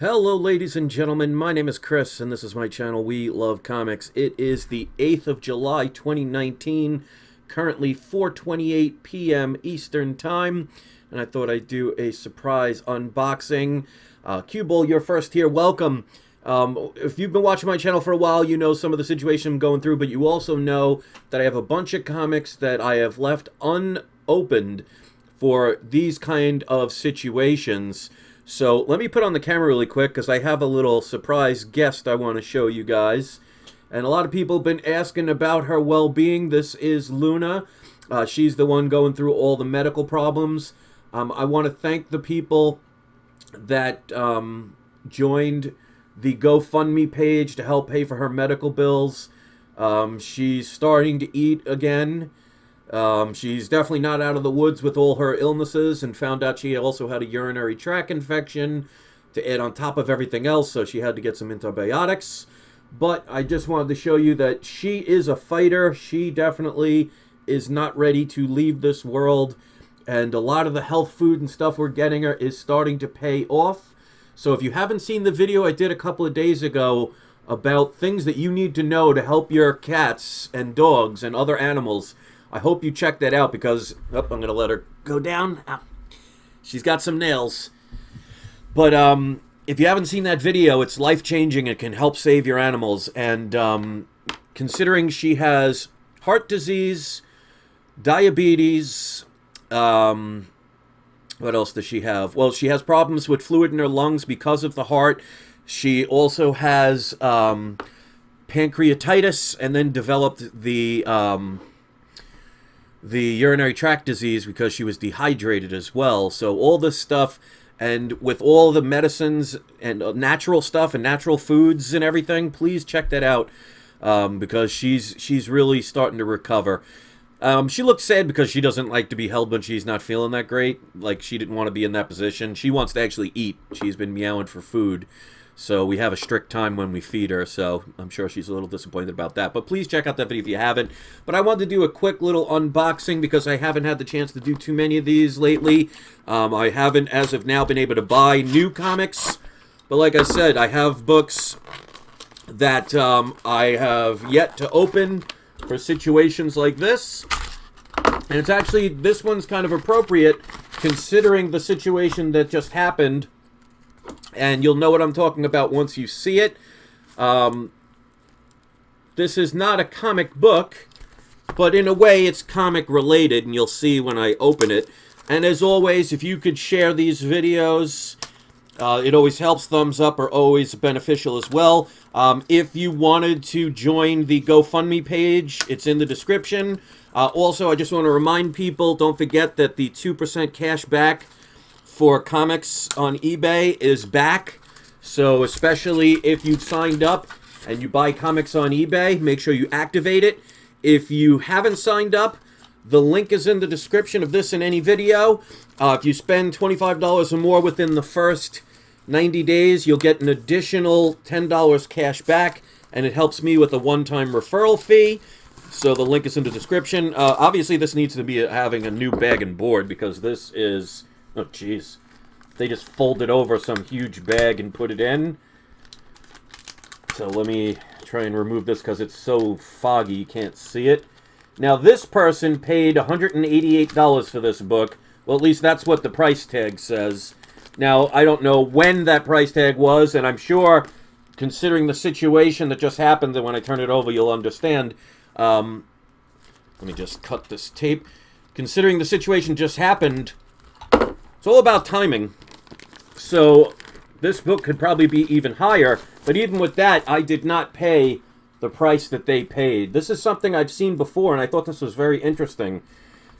Hello ladies and gentlemen, my name is Chris and this is my channel We Love Comics. It is the 8th of July 2019, currently 4:28 p.m. Eastern Time, and I thought I'd do a surprise unboxing. Q-Bull, you're first here, welcome. If you've been watching my channel for a while, you know some of the situation I'm going through, but you also know that I have a bunch of comics that I have left unopened for these kind of situations. So let me put on the camera really quick because I have a little surprise guest I want to show you guys. And a lot of people have been asking about her well-being. This is Luna. She's the one going through all the medical problems. I want to thank the people that joined the GoFundMe page to help pay for her medical bills. She's starting to eat again. She's definitely not out of the woods with all her illnesses, and found out she also had a urinary tract infection to add on top of everything else, so she had to get some antibiotics. But I just wanted to show you that she is a fighter. She definitely is not ready to leave this world, and a lot of the health food and stuff we're getting her is starting to pay off. So if you haven't seen the video I did a couple of days ago about things that you need to know to help your cats and dogs and other animals, I hope you check that out because, oh, I'm going to let her go down. Ow. She's got some nails. But if you haven't seen that video, it's life-changing. It can help save your animals. And considering she has heart disease, diabetes, what else does she have? Well, she has problems with fluid in her lungs because of the heart. She also has pancreatitis and then developed the urinary tract disease because she was dehydrated as well. So all this stuff, and with all the medicines and natural stuff and natural foods and everything, please check that out because she's really starting to recover. She looks sad because she doesn't like to be held when she's not feeling that great. Like, she didn't want to be in that position. She wants to actually eat. She's been meowing for food. So we have a strict time when we feed her, so I'm sure she's a little disappointed about that. But please check out that video if you haven't. But I wanted to do a quick little unboxing because I haven't had the chance to do too many of these lately. I haven't, as of now, been able to buy new comics. But like I said, I have books that I have yet to open for situations like this. And it's actually, this one's kind of appropriate considering the situation that just happened. And you'll know what I'm talking about once you see it. This is not a comic book, but in a way it's comic related, and you'll see when I open it. And as always, if you could share these videos, it always helps. Thumbs up are always beneficial as well. If you wanted to join the GoFundMe page, it's in the description. Also, I just want to remind people, don't forget that the 2% cash back for comics on eBay is back. So especially if you've signed up and you buy comics on eBay, make sure you activate it. If you haven't signed up, the link is in the description of this and any video. If you spend $25 or more within the first 90 days, you'll get an additional $10 cash back, and it helps me with a one-time referral fee. So the link is in the description. Obviously, this needs to be having a new bag and board because this is... Oh, jeez. They just folded over some huge bag and put it in. So let me try and remove this because it's so foggy you can't see it. Now, this person paid $188 for this book. Well, at least that's what the price tag says. Now, I don't know when that price tag was, and I'm sure, considering the situation that just happened, that when I turn it over, you'll understand. Let me just cut this tape. Considering the situation just happened... It's all about timing. So this book could probably be even higher, but even with that, I did not pay the price that they paid. This is something I've seen before, and I thought this was very interesting.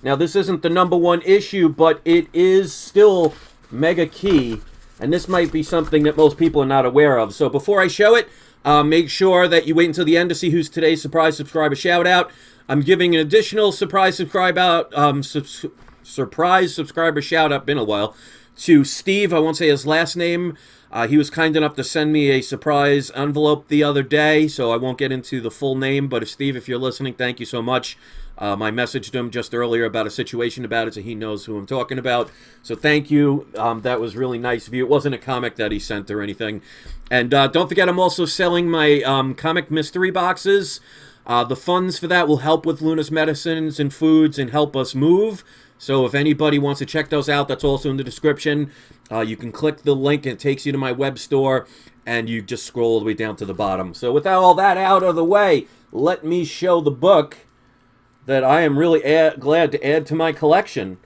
Now, this isn't the #1 issue, but it is still mega key, and this might be something that most people are not aware of. So before I show it, make sure that you wait until the end to see who's today's surprise subscriber shout-out. I'm giving an additional surprise subscriber shout-out, been a while, to Steve. I won't say his last name. He was kind enough to send me a surprise envelope the other day, so I won't get into the full name, but Steve, if you're listening, thank you so much. I messaged him just earlier about a situation about it, so he knows who I'm talking about. So thank you. That was really nice of you. It wasn't a comic that he sent or anything. And don't forget, I'm also selling my comic mystery boxes. The funds for that will help with Luna's medicines and foods and help us move. So if anybody wants to check those out, that's also in the description. You can click the link and it takes you to my web store, and you just scroll all the way down to the bottom. So with all that out of the way, let me show the book that I am really glad to add to my collection.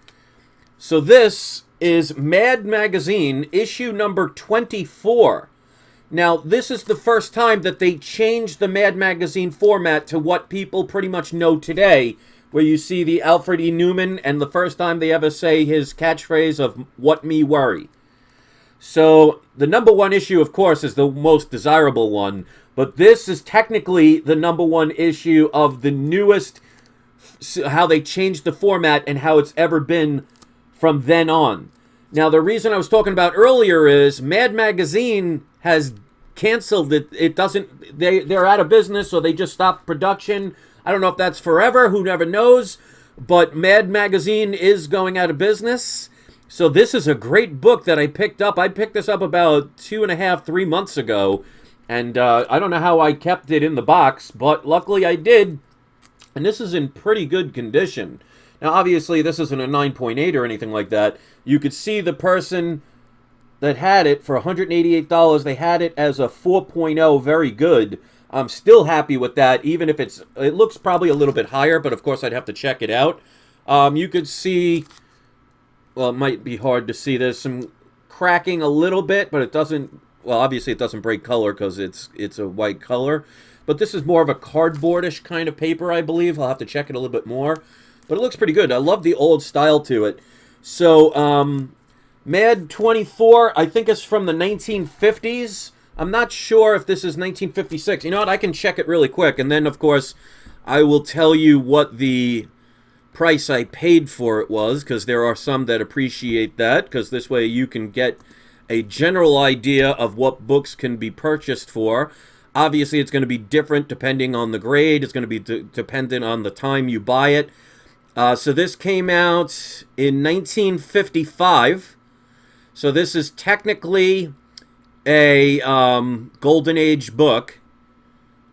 So this is Mad Magazine, issue number 24. Now, this is the first time that they changed the Mad Magazine format to what people pretty much know today, where you see the Alfred E. Newman, and the first time they ever say his catchphrase of, "What me worry." So, the number one issue, of course, is the most desirable one, but this is technically the number one issue of the newest, how they changed the format and how it's ever been from then on. Now, the reason I was talking about earlier is Mad Magazine has canceled it. It doesn't, they're out of business, so they just stopped production. I don't know if that's forever, who never knows, but Mad Magazine is going out of business. So this is a great book that I picked up. I picked this up about 2.5, 3 months ago, and I don't know how I kept it in the box, but luckily I did, and this is in pretty good condition. Now, obviously, this isn't a 9.8 or anything like that. You could see the person that had it for $188. They had it as a 4.0, very good. I'm still happy with that, even if it looks probably a little bit higher, but of course I'd have to check it out. You could see, well, it might be hard to see. There's some cracking a little bit, but it doesn't, well, obviously it doesn't break color because it's a white color. But this is more of a cardboardish kind of paper, I believe. I'll have to check it a little bit more. But it looks pretty good. I love the old style to it. So, Mad 24, I think it's from the 1950s. I'm not sure if this is 1956. You know what? I can check it really quick. And then, of course, I will tell you what the price I paid for it was, because there are some that appreciate that, because this way you can get a general idea of what books can be purchased for. Obviously, it's going to be different depending on the grade. It's going to be dependent on the time you buy it. So this came out in 1955. So this is technically a Golden Age book,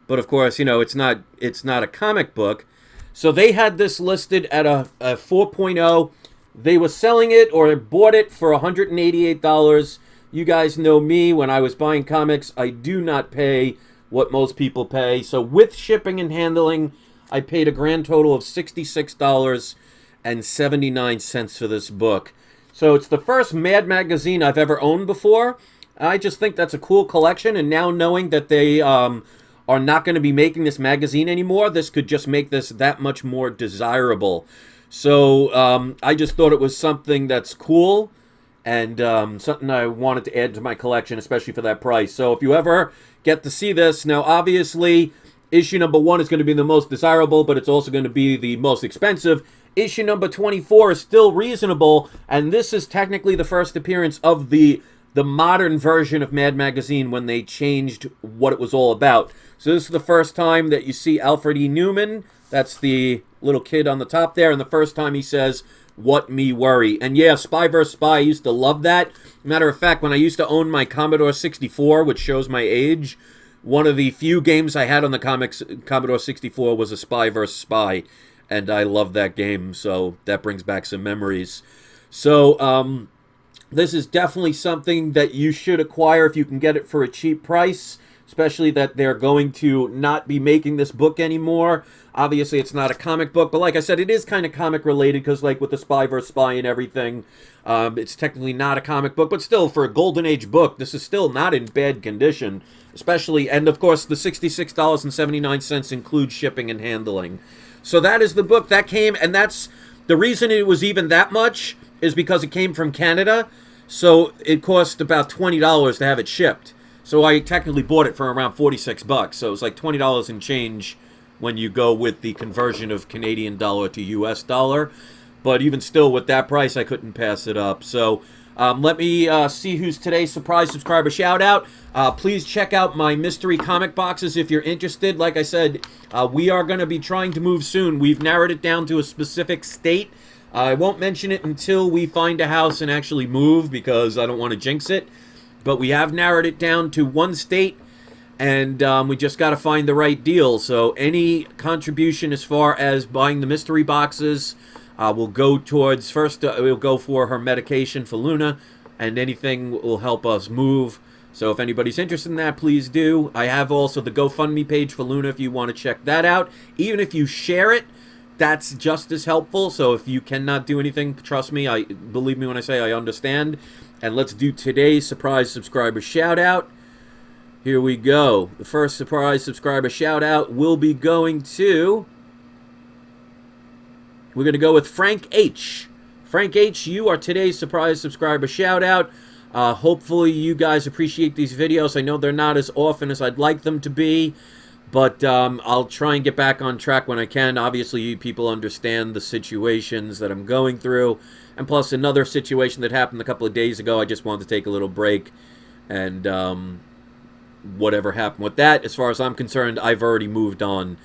but of course, you know, it's not a comic book. So they had this listed at a 4.0. They were selling it or bought it for $188. You guys know me. When I was buying comics, I do not pay what most people pay. So with shipping and handling, I paid a grand total of $66.79 for this book. So it's the first Mad Magazine I've ever owned before. I just think that's a cool collection, and now knowing that they are not going to be making this magazine anymore, this could just make this that much more desirable. So I just thought it was something that's cool and something I wanted to add to my collection, especially for that price. So if you ever get to see this, now obviously issue number 1 is going to be the most desirable, but it's also going to be the most expensive. Issue number 24 is still reasonable, and this is technically the first appearance of the modern version of Mad Magazine when they changed what it was all about. So this is the first time that you see Alfred E. Newman. That's the little kid on the top there, and the first time he says, "What me worry." And yeah, Spy vs. Spy, I used to love that. Matter of fact, when I used to own my Commodore 64, which shows my age, one of the few games I had on the Commodore 64 was a Spy vs. Spy, and I love that game, so that brings back some memories. So, this is definitely something that you should acquire if you can get it for a cheap price, especially that they're going to not be making this book anymore. Obviously, it's not a comic book, but like I said, it is kind of comic related because like with the Spy vs. Spy and everything, it's technically not a comic book, but still, for a Golden Age book, this is still not in bad condition, especially, and of course, the $66.79 includes shipping and handling. So that is the book that came, and that's the reason it was even that much is because it came from Canada, so it cost about $20 to have it shipped. So I technically bought it for around $46, so it was like $20 and change when you go with the conversion of Canadian dollar to US dollar. But even still, with that price, I couldn't pass it up. So Let me see who's today's surprise subscriber shout out. Please check out my mystery comic boxes if you're interested. Like I said, we are going to be trying to move soon. We've narrowed it down to a specific state. I won't mention it until we find a house and actually move because I don't want to jinx it. But we have narrowed it down to one state, and we just got to find the right deal. So any contribution as far as buying the mystery boxes will go towards, first we'll go for her medication for Luna, and anything will help us move. So if anybody's interested in that, please do. I have also the GoFundMe page for Luna if you want to check that out. Even if you share it, that's just as helpful. So if you cannot do anything, trust me, believe me when I say I understand. And let's do today's surprise subscriber shout out. Here we go. The first surprise subscriber shout out will be going to... We're going to go with Frank H. Frank H, you are today's surprise subscriber shout out. Hopefully you guys appreciate these videos. I know they're not as often as I'd like them to be, but I'll try and get back on track when I can. Obviously, you people understand the situations that I'm going through. And plus, another situation that happened a couple of days ago, I just wanted to take a little break. And whatever happened with that, as far as I'm concerned, I've already moved on.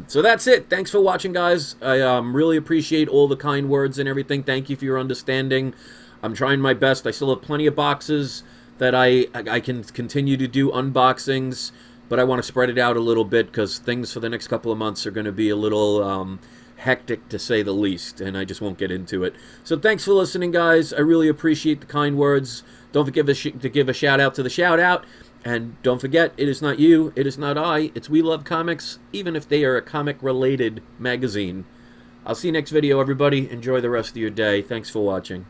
So that's it. Thanks for watching, guys. I really appreciate all the kind words and everything. Thank you for your understanding. I'm trying my best. I still have plenty of boxes that I can continue to do unboxings, but I want to spread it out a little bit because things for the next couple of months are going to be a little hectic, to say the least, and I just won't get into it. So thanks for listening, guys. I really appreciate the kind words. Don't forget to give a shout out to the shout out. And don't forget, it is not you, it is not I, it's We Love Comics, even if they are a comic-related magazine. I'll see you next video, everybody. Enjoy the rest of your day. Thanks for watching.